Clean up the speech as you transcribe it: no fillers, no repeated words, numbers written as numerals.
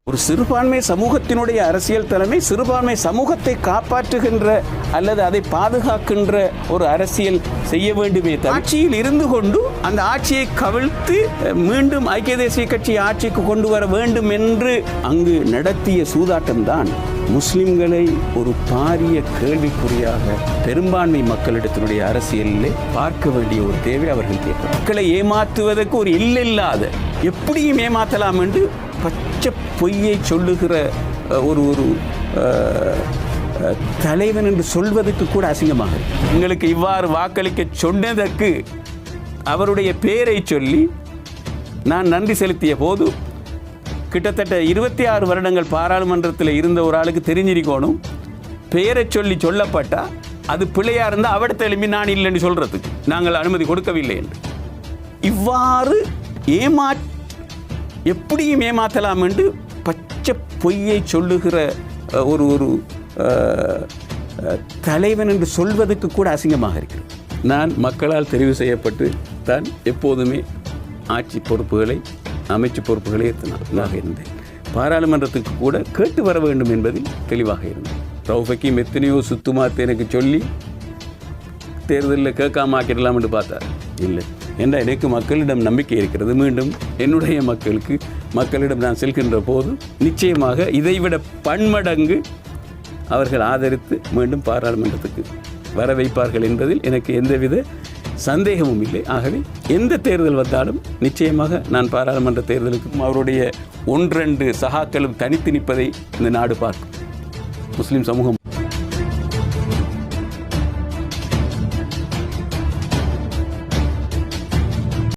ஒரு சிறுபான்மை சமூகத்தினுடைய அரசியல் தலைமை சிறுபான்மை சமூகத்தை காப்பாற்றுகின்ற அல்லது அதை பாதுகாக்கின்ற ஒரு அரசியல் செய்ய வேண்டுமே. ஆட்சியில் இருந்து கொண்டு அந்த ஆட்சியை கவிழ்த்து மீண்டும் ஐக்கிய தேசிய கட்சி ஆட்சிக்கு கொண்டு வர வேண்டும் என்று அங்கு நடத்திய சூதாட்டம்தான் முஸ்லிம்களை ஒரு பாரிய கேள்விக்குறியாக பெரும்பான்மை மக்களிடத்தினுடைய அரசியலிலே பார்க்க வேண்டிய ஒரு தேவை அவர்கள் கேட்பார். மக்களை ஏமாற்றுவதற்கு ஒரு இல்லையில்லாத எப்படியும் ஏமாற்றலாம் என்று பச்சை பொய்யை சொல்லுகிற ஒரு தலைவன் என்று சொல்வதற்கு கூட அசிங்கமாக எங்களுக்கு இவ்வாறு வாக்களிக்க சொன்னதற்கு அவருடைய பெயரை சொல்லி நான் நன்றி செலுத்திய போது கிட்டத்தட்ட 26 வருடங்கள் பாராளுமன்றத்தில் இருந்த ஒரு ஆளுக்கு தெரிஞ்சிருக்கணும் பெயரை சொல்லி சொல்லப்பட்டா அது பிள்ளையா இருந்தால் அவடத்தை எழுப்பி நான் இல்லைன்னு சொல்றதுக்கு நாங்கள் அனுமதி கொடுக்கவில்லை என்று இவ்வாறு எப்படியும் ஏமாற்றலாம் என்று பச்சை பொய்யை சொல்லுகிற ஒரு தலைவன் என்று சொல்வதற்கு கூட அசிங்கமாக இருக்கிறது. நான் மக்களால் தெரிவு செய்யப்பட்டு தான் எப்போதுமே ஆட்சி பொறுப்புகளை அமைச்சு பொறுப்புகளை ஏற்றனாக இருந்தேன். பாராளுமன்றத்துக்கு கூட கேட்டு வர வேண்டும் என்பதில் தெளிவாக இருந்தேன். ரவுஃபக்கீம் எத்தனையோ சுத்துமாத்து எனக்கு சொல்லி தேர்தலில் கேட்காம ஆக்கிடலாம் என்று பார்த்தார். இல்லை என்ற எனக்கு மக்களிடம் நம்பிக்கை இருக்கிறது. மீண்டும் என்னுடைய மக்களிடம் நான் செல்கின்ற போது நிச்சயமாக இதைவிட பன்மடங்கு அவர்கள் ஆதரித்து மீண்டும் பாராளுமன்றத்துக்கு வர வைப்பார்கள் என்பதில் எனக்கு எந்தவித சந்தேகமும் இல்லை. ஆகவே எந்த தேர்தல் வந்தாலும் நிச்சயமாக நான் பாராளுமன்ற தேர்தலுக்கும் அவருடைய 1-2 சகாக்களும் தனித்து நிற்பதை இந்த நாடு பார்க்கும், முஸ்லீம் சமூகம்